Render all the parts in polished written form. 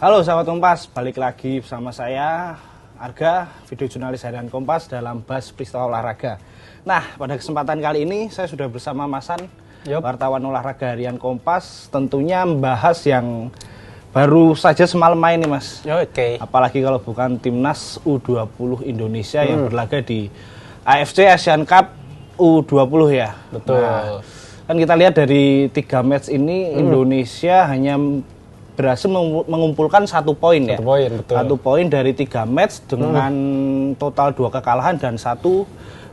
Halo sahabat Kompas, balik lagi bersama saya Arga, video jurnalis harian Kompas dalam Bahas Peristiwa Olahraga. Nah, pada kesempatan kali ini saya sudah bersama Masan, wartawan olahraga harian Kompas, tentunya membahas yang baru saja semalam main nih Mas. Oke. Apalagi kalau bukan timnas U20 Indonesia yang berlaga di AFC Asian Cup U20 ya. Betul. Nah, kan kita lihat dari 3 match ini Indonesia hanya berhasil mengumpulkan 1 poin ya. 1 poin, betul. 1 poin dari 3 match dengan total 2 kekalahan dan 1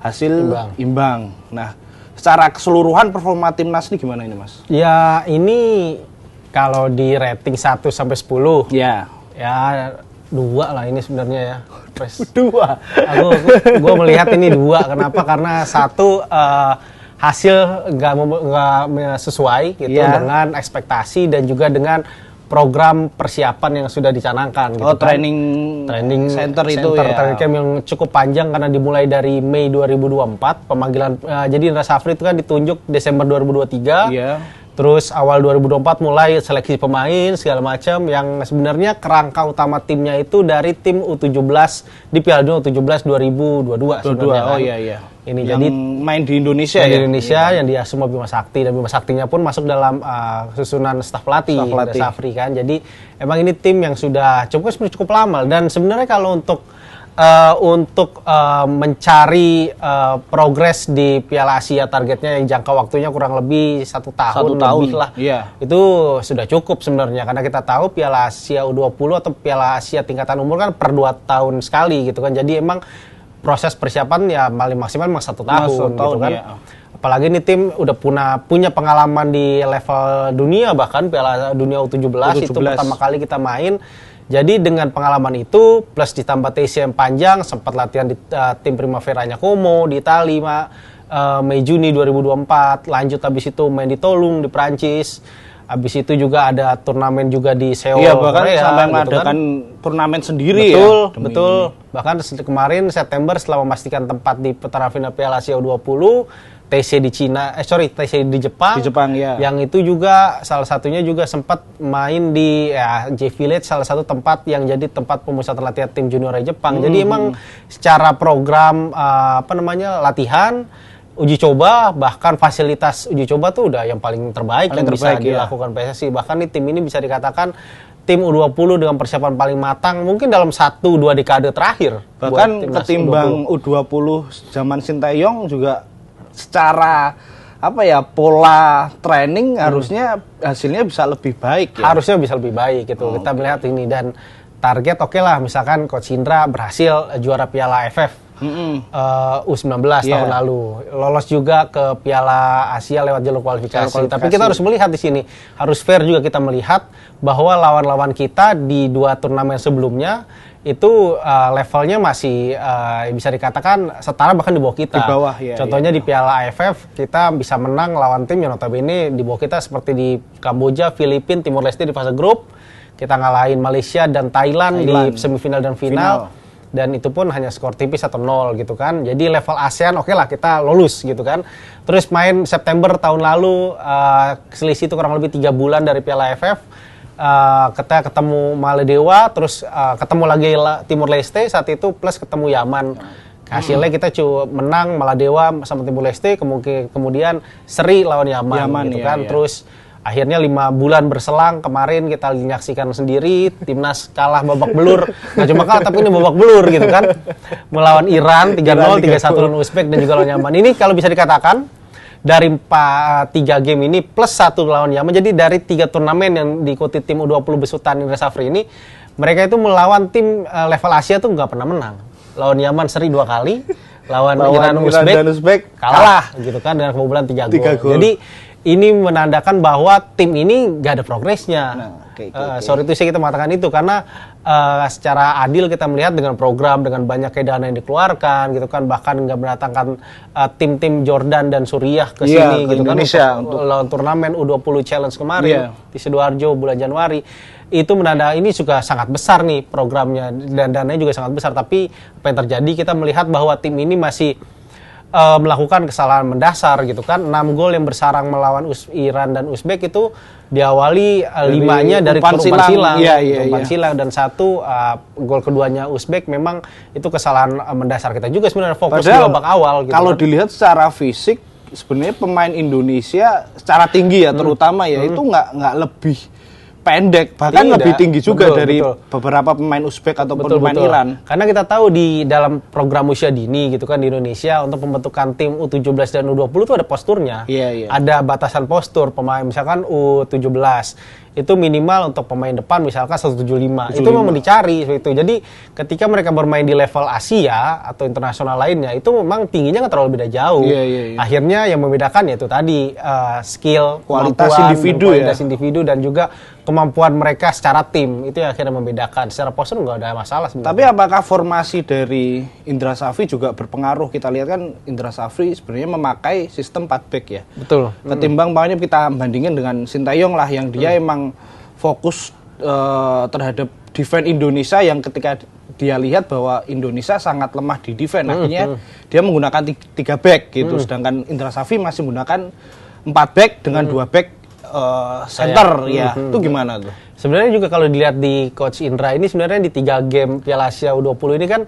hasil imbang. Nah, secara keseluruhan performa timnas ini gimana ini Mas? Ya, ini kalau di rating 1 sampai 10. Ya 2 lah ini sebenarnya ya. 2. Gue melihat ini 2. Kenapa? Karena 1 hasil nggak sesuai gitu dengan ekspektasi dan juga dengan program persiapan yang sudah dicanangkan. Gitu training center itu ya. Training camp yang cukup panjang karena dimulai dari Mei 2024. Pemanggilan jadi Indra Safri itu kan ditunjuk Desember 2023. Iya. Terus awal 2024 mulai seleksi pemain segala macam yang sebenarnya kerangka utama timnya itu dari tim U17 di Piala Dunia U17 2022 sebenarnya. Oh iya. Ini yang jadi main di Indonesia ya. Di Indonesia yang diasuh sama Bima Sakti dan Bima Saktinya pun masuk dalam susunan staf pelatih Safri kan. Jadi emang ini tim yang sudah cukup lama dan sebenarnya kalau untuk mencari progres di Piala Asia targetnya yang jangka waktunya kurang lebih 1 tahun lebih lah. Iya. Itu sudah cukup sebenarnya karena kita tahu Piala Asia U20 atau Piala Asia tingkatan umur kan per 2 tahun sekali gitu kan. Jadi emang proses persiapan ya paling maksimal memang 1 tahun gitu kan. Iya. Apalagi ini tim udah punya pengalaman di level dunia bahkan Piala Dunia U17 itu pertama kali kita main. Jadi dengan pengalaman itu plus ditambah TC yang panjang, sempat latihan di tim Primaveranya Como di Italia Mei Juni 2024, lanjut habis itu main di Tolung di Prancis. Habis itu juga ada turnamen juga di Seoul. Iya, bahkan Korea, sampai gitu mengadakan turnamen sendiri betul. Bahkan kemarin September setelah memastikan tempat di putaran final Piala Asia U20, TC di TC di Jepang. Di Jepang ya. Yang itu juga salah satunya juga sempat main di J Village, salah satu tempat yang jadi tempat pemusatan latihan tim junior Jepang. Jadi emang secara program latihan, uji coba, bahkan fasilitas uji coba tuh udah yang paling terbaik yang bisa dilakukan PSSI. Bahkan nih tim ini bisa dikatakan tim U20 dengan persiapan paling matang mungkin dalam 1-2 dekade terakhir. Bahkan ketimbang U20 zaman Sinteyong juga secara pola training harusnya hasilnya bisa lebih baik ya. Harusnya bisa lebih baik gitu. Kita melihat ini dan target lah misalkan Coach Indra berhasil juara Piala AFF U19 tahun lalu. Lolos juga ke Piala Asia lewat jalur kualifikasi. Tapi kita harus melihat di sini, harus fair juga kita melihat bahwa lawan-lawan kita di 2 turnamen sebelumnya itu levelnya masih bisa dikatakan setara bahkan di bawah kita. Di bawah, ya. Contohnya di Piala AFF kita bisa menang lawan tim yang notabene di bawah kita seperti di Kamboja, Filipina, Timor Leste di fase grup. Kita ngalahin Malaysia dan Thailand di semifinal dan final. Dan itu pun hanya skor tipis 1-0 gitu kan. Jadi level ASEAN lah kita lolos gitu kan. Terus main September tahun lalu selisih itu kurang lebih 3 bulan dari Piala AFF. Kita ketemu Maladewa, terus ketemu lagi Timor Leste saat itu plus ketemu Yaman. Hasilnya kita menang Maladewa sama Timor Leste, kemudian seri lawan Yaman gitu kan. Terus akhirnya 5 bulan berselang kemarin kita menyaksikan sendiri timnas kalah babak belur. Nggak cuma kalah tapi ini babak belur gitu kan. Melawan Iran 3-0, 3-1 lawan Uzbek dan juga lawan Yaman. Ini kalau bisa dikatakan dari 3 game ini plus 1 lawan Yaman. Jadi dari 3 turnamen yang diikuti tim U20 besutan Indra Safri ini, mereka itu melawan tim level Asia tuh nggak pernah menang. Lawan Yaman seri 2 kali, lawan Iran Uzbek kalah gitu kan dengan kebobolan 3 gol. Jadi ini menandakan bahwa tim ini nggak ada progresnya. Sorry itu kita mengatakan itu karena secara adil kita melihat dengan program, dengan banyak dana yang dikeluarkan gitu kan, bahkan nggak mendatangkan tim-tim Jordan dan Suriah ke sini gitu Indonesia kan untuk lawan turnamen U20 Challenge kemarin di Sidoarjo bulan Januari. Itu menandakan ini juga sangat besar nih programnya dan dananya juga sangat besar, tapi apa yang terjadi kita melihat bahwa tim ini masih melakukan kesalahan mendasar gitu kan. 6 gol yang bersarang melawan Iran dan Uzbek itu diawali 5-nya dari umpan silang dan 1 gol keduanya Uzbek memang itu kesalahan mendasar. Kita juga sebenarnya fokus di babak awal gitu. Kalau dilihat secara fisik sebenarnya pemain Indonesia secara tinggi ya terutama ya itu nggak lebih pendek, bahkan lebih tinggi juga dari beberapa pemain Uzbek ataupun pemain Iran. Karena kita tahu di dalam program usia dini gitu kan di Indonesia untuk pembentukan tim U17 dan U20 itu ada posturnya. Ada batasan postur pemain, misalkan U17 itu minimal untuk pemain depan misalkan 175. Itu memang dicari itu. Jadi ketika mereka bermain di level Asia atau internasional lainnya itu memang tingginya nggak terlalu beda jauh. Akhirnya yang membedakan yaitu tadi skill, kualitas individu dan juga kemampuan mereka secara tim itu yang akhirnya membedakan. Secara postur nggak ada masalah sebenarnya. Tapi apakah formasi dari Indra Safri juga berpengaruh? Kita lihat kan Indra Safri sebenarnya memakai sistem 4 back ya. Betul. Ketimbang makanya kita bandingin dengan Sintayong lah yang dia emang fokus terhadap defense Indonesia yang ketika dia lihat bahwa Indonesia sangat lemah di defense, akhirnya dia menggunakan 3 back gitu. Sedangkan Indra Safri masih menggunakan 4 back dengan 2 back center ya. Itu gimana tuh? Sebenarnya juga kalau dilihat di Coach Indra ini sebenarnya di 3 game Piala Asia U20 ini kan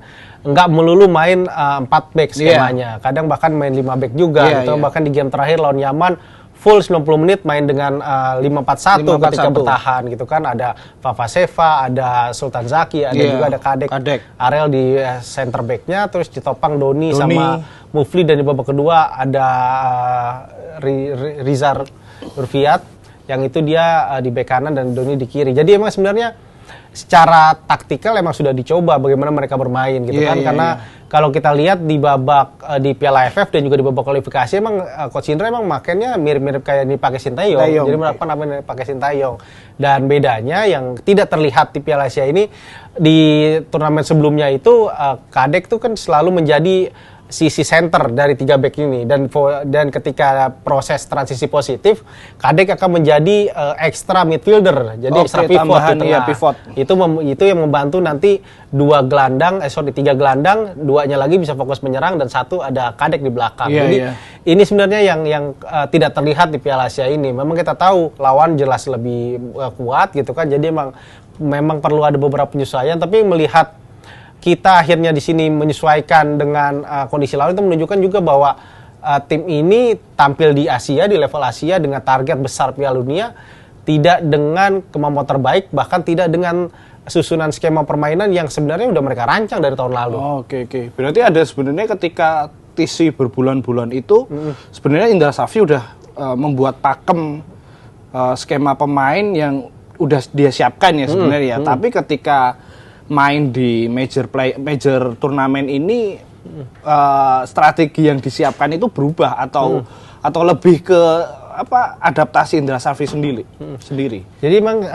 nggak melulu main 4 back skemanya. Kadang bahkan main 5 back juga gitu. Bahkan di game terakhir lawan Yaman full 90 menit main dengan 5-4-1 ketika bertahan gitu kan. Ada Vavaseva, ada Sultan Zaki, ada juga ada Kadek. Ariel di center back-nya, terus ditopang Doni sama Mufli, dan di babak kedua ada Rizar Urfiat yang itu dia di bek kanan dan Doni di kiri. Jadi emang sebenarnya secara taktikal emang sudah dicoba bagaimana mereka bermain gitu kan. Karena kalau kita lihat di babak di Piala AFF dan juga di babak kualifikasi emang Coach Indra emang makanya mirip-mirip kayak dipakai Sintayong. Jadi apa namanya pakai Sintayong. Dan bedanya yang tidak terlihat di Piala Asia ini, di turnamen sebelumnya itu Kadek tuh kan selalu menjadi sisi center dari 3 back ini, dan ketika proses transisi positif Kadek akan menjadi extra midfielder, jadi extra pivot di tengah. Itu yang membantu nanti 3 gelandang, 2-nya lagi bisa fokus menyerang dan 1 ada Kadek di belakang. Jadi ini sebenarnya yang tidak terlihat di Piala Asia ini. Memang kita tahu lawan jelas lebih kuat gitu kan, jadi memang perlu ada beberapa penyesuaian, tapi melihat kita akhirnya di sini menyesuaikan dengan kondisi lawan itu menunjukkan juga bahwa tim ini tampil di Asia, di level Asia dengan target besar Piala Dunia, tidak dengan kemampuan terbaik, bahkan tidak dengan susunan skema permainan yang sebenarnya udah mereka rancang dari tahun lalu. Oke. Berarti ada sebenarnya ketika TC berbulan-bulan itu sebenarnya Indra Safri udah membuat pakem skema pemain yang udah dia siapkan ya sebenarnya. Tapi ketika main di major turnamen ini strategi yang disiapkan itu berubah atau lebih ke adaptasi Indra Safri sendiri. Jadi emang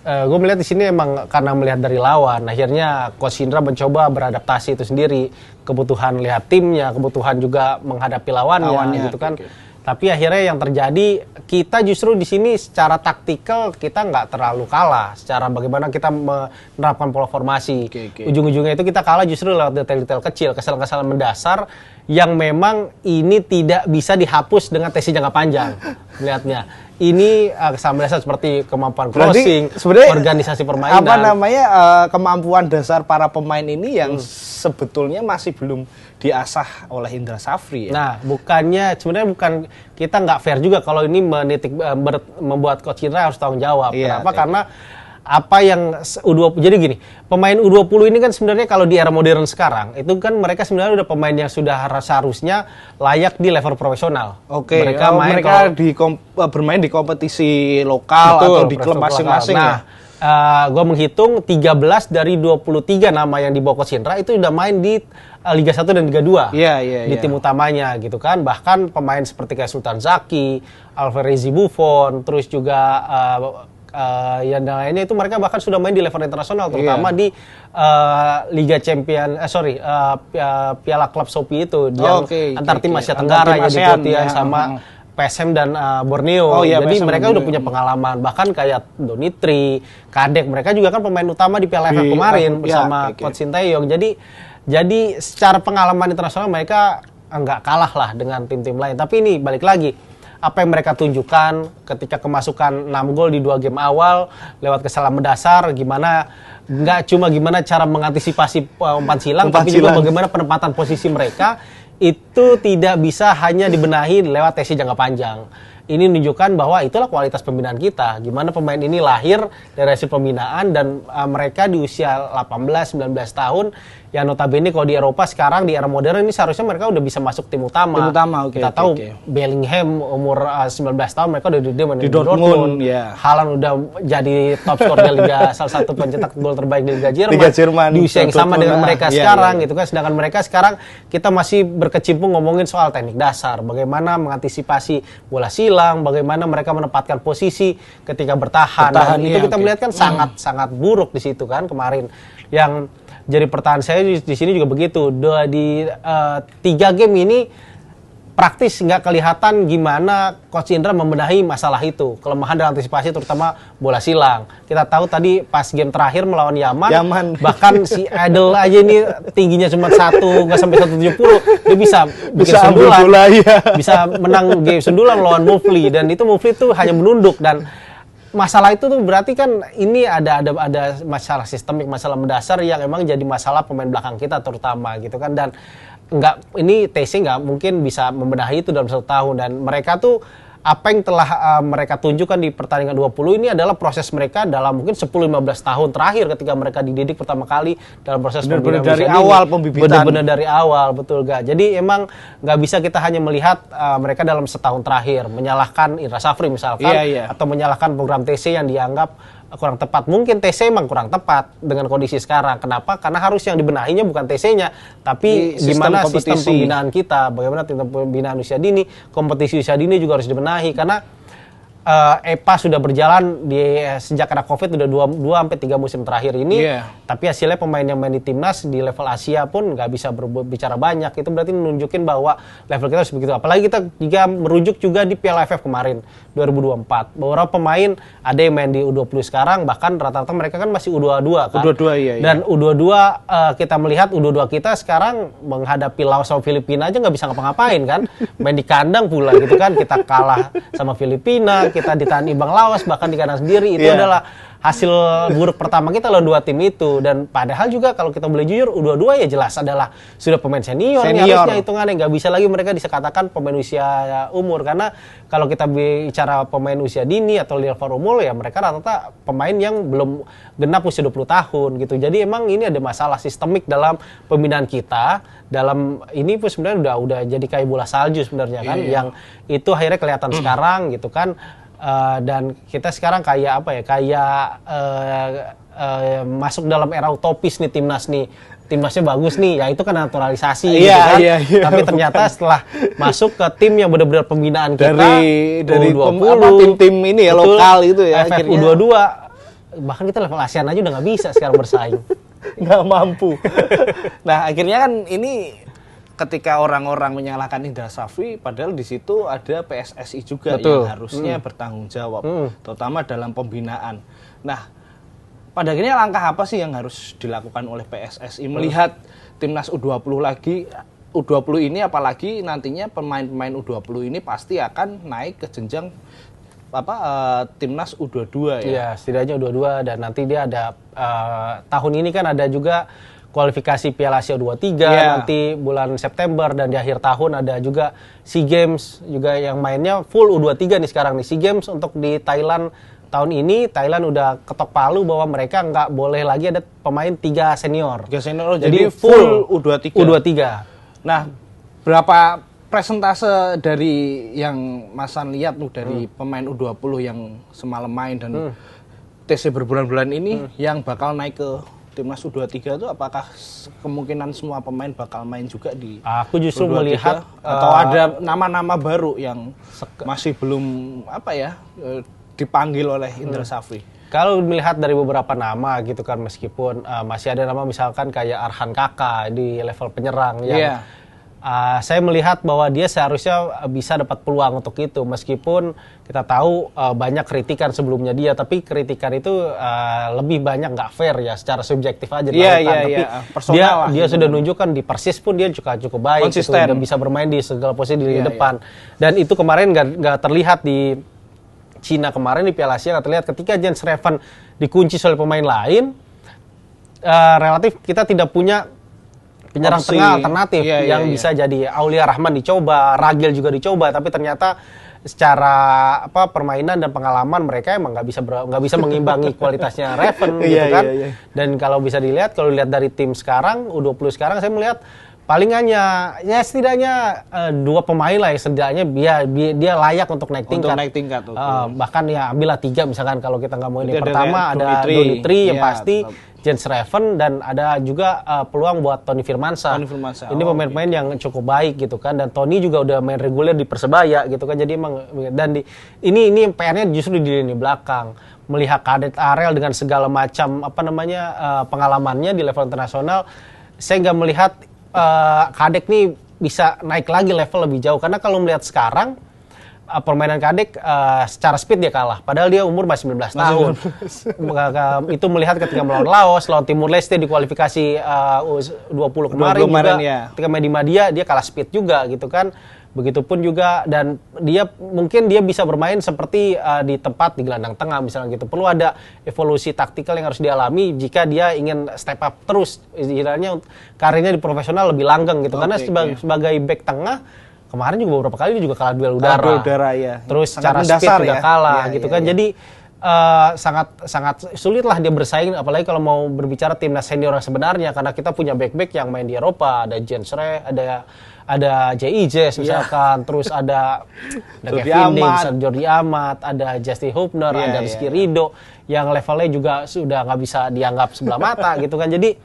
gue melihat di sini emang karena melihat dari lawan, akhirnya Coach Indra mencoba beradaptasi itu sendiri, kebutuhan lihat timnya, kebutuhan juga menghadapi lawannya gitu kan. Tapi akhirnya yang terjadi, kita justru di sini secara taktikal kita nggak terlalu kalah. Secara bagaimana kita menerapkan pola formasi. Ujung-ujungnya itu kita kalah justru lewat detail-detail kecil, kesalahan-kesalahan mendasar yang memang ini tidak bisa dihapus dengan tesis jangka panjang. Melihatnya. Ini kesalahan mendasar seperti kemampuan crossing, organisasi permainan. Kemampuan dasar para pemain ini yang sebetulnya masih belum diasah oleh Indra Safri. Nah, sebenarnya bukan kita nggak fair juga kalau ini membuat Coach Indra harus tanggung jawab. Kenapa? Karena apa yang U20, jadi gini, pemain U20 ini kan sebenarnya kalau di era modern sekarang itu kan mereka sebenarnya udah pemain yang sudah seharusnya layak di level profesional. Mereka bermain di kompetisi lokal atau di klub masing-masing. Gue menghitung 13 dari 23 nama yang dibawa Coach Indra itu udah main di Liga 1 dan Liga 2 di tim utamanya gitu kan. Bahkan pemain seperti kayak Sultan Zaki, Alvarez Buffon, terus juga yang lainnya itu mereka bahkan sudah main di level internasional, terutama di Liga Champion, Piala Klub Shopee itu yang antar tim Asia Tenggara ya diikuti sama PSM dan Borneo. Jadi mereka udah punya pengalaman. Bahkan kayak Donitri, Kadek, mereka juga kan pemain utama di Piala AFF kemarin bersama Coach Sintayong. Jadi secara pengalaman internasional mereka nggak kalah lah dengan tim-tim lain. Tapi ini balik lagi, apa yang mereka tunjukkan ketika kemasukan 6 gol di 2 game awal lewat kesalahan mendasar, nggak cuma gimana cara mengantisipasi umpan silang, tapi juga bagaimana penempatan posisi mereka itu tidak bisa hanya dibenahi lewat TC jangka panjang. Ini menunjukkan bahwa itulah kualitas pembinaan kita. Gimana pemain ini lahir dari hasil pembinaan dan mereka di usia 18-19 tahun yang notabene kalau di Eropa sekarang di era modern ini seharusnya mereka udah bisa masuk tim utama. Kita tahu Bellingham umur 19 tahun mereka udah di Dortmund. Haaland udah jadi top scorer Liga, salah satu pencetak gol terbaik di Liga Jerman. Di usia yang sama dengan mereka sekarang gitu kan. Sedangkan mereka sekarang kita masih berkecimpung ngomongin soal teknik dasar, bagaimana mengantisipasi bola silang, bagaimana mereka menempatkan posisi ketika bertahan. Dan itu kita melihat kan sangat buruk di situ kan kemarin. Yang jadi pertahanan saya di sini juga begitu. Di 3 game ini praktis nggak kelihatan gimana Coach Indra membenahi masalah itu. Kelemahan dalam antisipasi terutama bola silang. Kita tahu tadi pas game terakhir melawan Yaman. Bahkan si Adel aja ini tingginya cuma nggak sampai 170. Dia bisa bikin sundulan. Bisa menang game sundulan lawan Mufli. Dan itu Mufli tuh hanya menunduk. Dan masalah itu tuh berarti kan ini ada masalah sistemik, masalah mendasar yang emang jadi masalah pemain belakang kita terutama gitu kan. Dan ini TC nggak mungkin bisa membenahi itu dalam 1 tahun. Dan mereka tuh apa yang telah mereka tunjukkan di pertandingan 20 ini adalah proses mereka dalam mungkin 10-15 tahun terakhir ketika mereka dididik pertama kali dalam proses benar-benar dari awal pembibitan. Benar-benar dari awal, betul gak? Jadi emang nggak bisa kita hanya melihat mereka dalam setahun terakhir menyalahkan Indra Safri misalkan atau menyalahkan program TC yang dianggap kurang tepat. Mungkin TC emang kurang tepat dengan kondisi sekarang. Kenapa? Karena harus yang dibenahinya bukan TC-nya, tapi gimana sistem pembinaan kita, bagaimana sistem pembinaan usia dini, kompetisi usia dini juga harus dibenahi. Karena EPA sudah berjalan sejak ada Covid udah 2-3 musim terakhir ini, tapi hasilnya pemain yang main di timnas di level Asia pun nggak bisa berbicara banyak. Itu berarti menunjukin bahwa level kita harus begitu. Apalagi kita juga merujuk juga di Piala AFF kemarin 2024. Beberapa pemain ada yang main di U20 sekarang, bahkan rata-rata mereka kan masih U22 kan. Dan U22 kita melihat U22 kita sekarang menghadapi Laos sama Filipina aja nggak bisa ngapa-ngapain kan. Main di kandang pula gitu kan. Kita kalah sama Filipina, kita ditahan imbang lawas, bahkan di kandang sendiri. Itu adalah hasil buruk pertama kita lawan 2 tim itu. Dan padahal juga kalau kita boleh jujur, U22 ya jelas adalah sudah pemain senior. Harusnya hitungannya nggak bisa lagi mereka dikatakan pemain usia umur. Karena kalau kita bicara pemain usia dini atau level umur ya mereka rata-rata pemain yang belum genap usia 20 tahun gitu. Jadi emang ini ada masalah sistemik dalam pembinaan kita. Dalam ini pun sebenarnya udah jadi kayak bola salju sebenarnya kan, yang itu akhirnya kelihatan sekarang gitu kan. Dan kita sekarang kayak apa ya, masuk dalam era utopis nih timnas nih. Timnasnya bagus nih, ya itu kan naturalisasi gitu kan. Tapi ternyata setelah masuk ke tim yang benar-benar pembinaan kita dari tim-tim ini ya, lokal itu ya, akhirnya U22 bahkan kita level ASEAN aja udah nggak bisa sekarang bersaing. Nggak mampu. Nah akhirnya kan ini ketika orang-orang menyalahkan Indra Safri, padahal di situ ada PSSI juga yang harusnya bertanggung jawab, terutama dalam pembinaan. Nah, pada akhirnya langkah apa sih yang harus dilakukan oleh PSSI melihat timnas U20 ini, apalagi nantinya pemain-pemain U20 ini pasti akan naik ke jenjang timnas U22 ya? Iya, setidaknya U22 dan nanti dia ada tahun ini kan ada juga kualifikasi Piala Asia U23 nanti bulan September, dan di akhir tahun ada juga SEA Games juga yang mainnya full U23 nih sekarang nih. SEA Games untuk di Thailand tahun ini, Thailand udah ketok palu bahwa mereka nggak boleh lagi ada pemain 3 senior. 3 senior, jadi full U23. Nah, berapa presentase dari yang Masan lihat tuh dari pemain U20 yang semalam main dan TC berbulan-bulan ini yang bakal naik ke timnas U23 itu, apakah kemungkinan semua pemain bakal main juga di Aku justru U23, melihat atau ada nama-nama baru yang masih belum dipanggil oleh Indra Safri? Kalau melihat dari beberapa nama gitu kan, meskipun masih ada nama misalkan kayak Arhan Kaka di level penyerang yang Saya melihat bahwa dia seharusnya bisa dapat peluang untuk itu, meskipun kita tahu banyak kritikan sebelumnya dia, tapi kritikan itu lebih banyak nggak fair ya, secara subjektif aja. Tapi dia sudah nunjukkan di Persis pun dia juga cukup baik, gitu. Dia bisa bermain di segala posisi di depan, dan itu kemarin nggak terlihat di Cina kemarin di Piala Asia, nggak terlihat ketika Jens Reven dikunci oleh pemain lain. Relatif kita tidak punya penyerang tengah alternatif yang bisa jadi. Aulia Rahman dicoba, Ragil juga dicoba, tapi ternyata secara permainan dan pengalaman mereka emang nggak bisa mengimbangi kualitasnya Reven gitu kan. Dan kalau bisa dilihat, kalau lihat dari tim sekarang U20 sekarang, saya melihat paling hanya ya setidaknya 2 pemain lah yang setidaknya dia layak untuk naik tingkat. Bahkan ya ambillah 3 misalkan kalau kita nggak mau ini. Pertama ada Donitri yang pasti, Jens Reven, dan ada juga peluang buat Tony Firmansyah. Ini pemain-pemain yang cukup baik gitu kan, dan Tony juga udah main reguler di Persebaya gitu kan. Jadi emang ini PR-nya justru di lini belakang. Melihat Kadet Arel dengan segala macam pengalamannya di level internasional, saya nggak melihat Kadek nih bisa naik lagi level lebih jauh, karena kalau melihat sekarang permainan Kadek secara speed dia kalah, padahal dia umur masih 19 tahun. Itu melihat ketika melawan Laos, lawan Timur Leste di kualifikasi U20 kemarin juga, ketika main di Madia dia kalah speed juga gitu kan. Begitupun juga, dan mungkin dia bisa bermain seperti di tempat di gelandang tengah misalnya gitu. Perlu ada evolusi taktikal yang harus dialami jika dia ingin step up terus, istilahnya karirnya di profesional lebih langgeng gitu. Karena sebagai back tengah kemarin juga beberapa kali dia juga kalah duel udara. Terus secara speed juga kalah gitu kan. Jadi sangat sulit lah dia bersaing, apalagi kalau mau berbicara timnas senior sebenarnya, karena kita punya back-back yang main di Eropa, ada Jens Re, ada J.I.J. misalkan, terus ada Kevin Dings, ada Jordi Amat, ada Justin Hubner, ada Rizky Ridho, yang levelnya juga sudah nggak bisa dianggap sebelah mata gitu kan. Jadi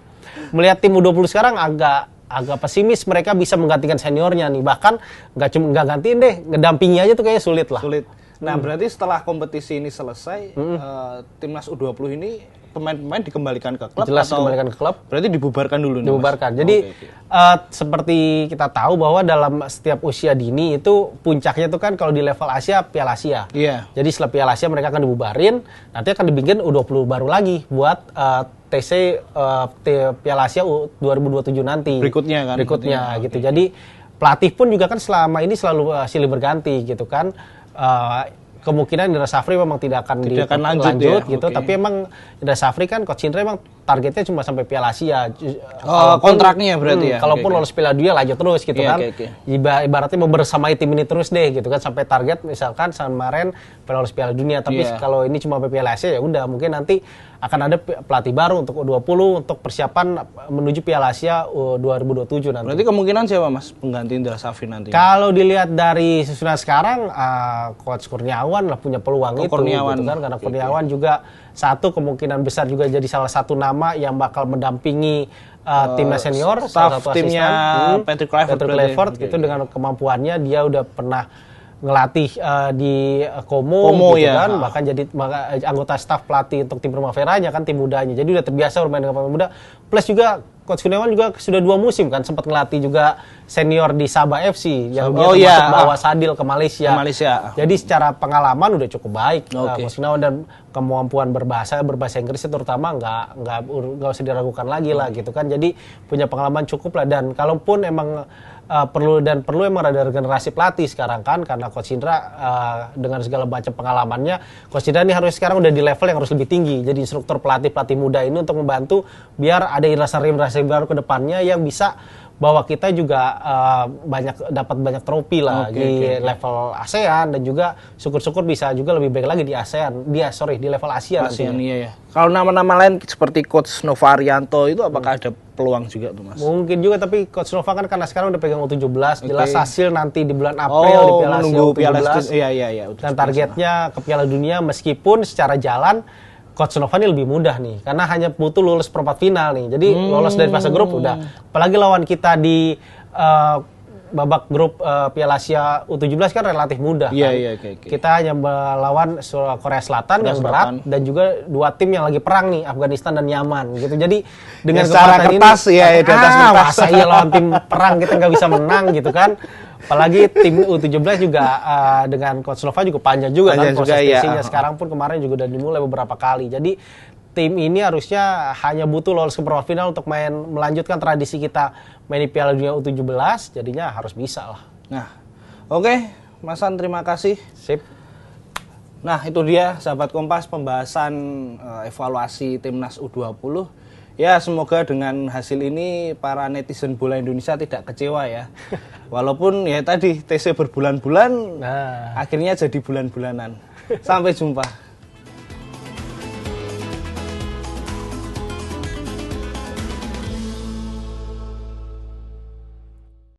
melihat tim U20 sekarang agak pesimis mereka bisa menggantikan seniornya nih, bahkan nggak gantiin deh, ngedampingi aja tuh kayaknya sulit lah. Nah, berarti setelah kompetisi ini selesai, timnas U20 ini pemain-pemain dikembalikan ke klub? Jelas dikembalikan ke klub. Berarti dibubarkan dulu nih, dibubarkan. Mas? Jadi seperti kita tahu bahwa dalam setiap usia dini itu puncaknya itu kan kalau di level Asia, Piala Asia. Jadi setelah Piala Asia mereka akan dibubarin, nanti akan dibikin U20 baru lagi buat TC Piala Asia 2027 nanti. Berikutnya gitu. Jadi pelatih pun juga kan selama ini selalu silih berganti gitu kan. Kemungkinan Indra Safri memang tidak akan lanjut gitu, tapi emang Indra Safri kan Coach Indra emang targetnya cuma sampai Piala Asia. Kontraknya berarti ya. Kalaupun lolos Piala Dunia lanjut terus gitu kan. Ibaratnya mau bersamai tim ini terus deh gitu kan, sampai target misalkan kemarin lolos Piala Dunia, tapi kalau ini cuma sampai Piala Asia ya udah, mungkin nanti akan ada pelatih baru untuk U20 untuk persiapan menuju Piala Asia 2027 nanti. Berarti kemungkinan siapa Mas pengganti Indra Safri nanti? Kalau dilihat dari susunan sekarang, Coach Kurniawan lah punya peluang itu gitu kan, karena Kurniawan juga satu kemungkinan besar juga jadi salah satu nama yang bakal mendampingi timnas senior, salah satu timnya Patrick Kluivert itu dengan kemampuannya dia udah pernah ngelatih di Como gitu kan, bahkan jadi anggota staf pelatih untuk tim Primaveranya kan, tim mudanya. Jadi udah terbiasa bermain dengan pemain muda. Plus juga Coach Kurniawan juga sudah 2 musim kan sempat ngelatih juga senior di Sabah FC yang dia termasuk bawa Sadil ke Malaysia. Jadi secara pengalaman udah cukup baik Coach Kurniawan, dan kemampuan berbahasa Inggris terutama nggak usah diragukan lagi lah gitu kan. Jadi punya pengalaman cukup lah, dan kalaupun emang perlu emang ada generasi pelatih sekarang kan, karena Coach Indra dengan segala macam pengalamannya, Coach Indra ini harus sekarang udah di level yang harus lebih tinggi. Jadi instruktur pelatih muda ini untuk membantu biar ada generasi baru ke depannya yang bisa bawa kita juga dapat banyak trofi lah di level ASEAN, dan juga syukur-syukur bisa juga lebih baik lagi di di level Asia iya. Kalau nama-nama lain seperti Coach Nova Arianto itu apakah ada peluang juga tuh Mas? Mungkin juga, tapi Coach Nova kan karena sekarang udah pegang U17, jelas hasil nanti di bulan April di Piala Asia U17. Iya. Dan targetnya ke Piala Dunia, meskipun secara jalan Coach Nova ini lebih mudah nih, karena hanya butuh lulus perempat final nih. Jadi lolos dari fase grup udah. Apalagi lawan kita di babak grup Piala Asia U17 kan relatif mudah kan. Kita hanya melawan Korea Selatan yang berat dan juga 2 tim yang lagi perang nih, Afghanistan dan Yaman gitu. Jadi dengan secara kertas ini, di atas kertas. Masa iya lawan tim perang kita nggak bisa menang gitu kan. Apalagi tim U17 juga dengan Coach Nova juga panjang juga kan proses testingnya. Sekarang pun kemarin juga udah dimulai beberapa kali. Jadi tim ini harusnya hanya butuh lolos ke perempat final untuk melanjutkan tradisi kita main di Piala Dunia U17, jadinya harus bisa lah. Nah, oke, Mas San, terima kasih. Sip. Nah, itu dia sahabat Kompas pembahasan evaluasi Timnas U20. Ya, semoga dengan hasil ini para netizen bola Indonesia tidak kecewa ya. Walaupun ya tadi TC berbulan-bulan, akhirnya jadi bulan-bulanan. Sampai jumpa.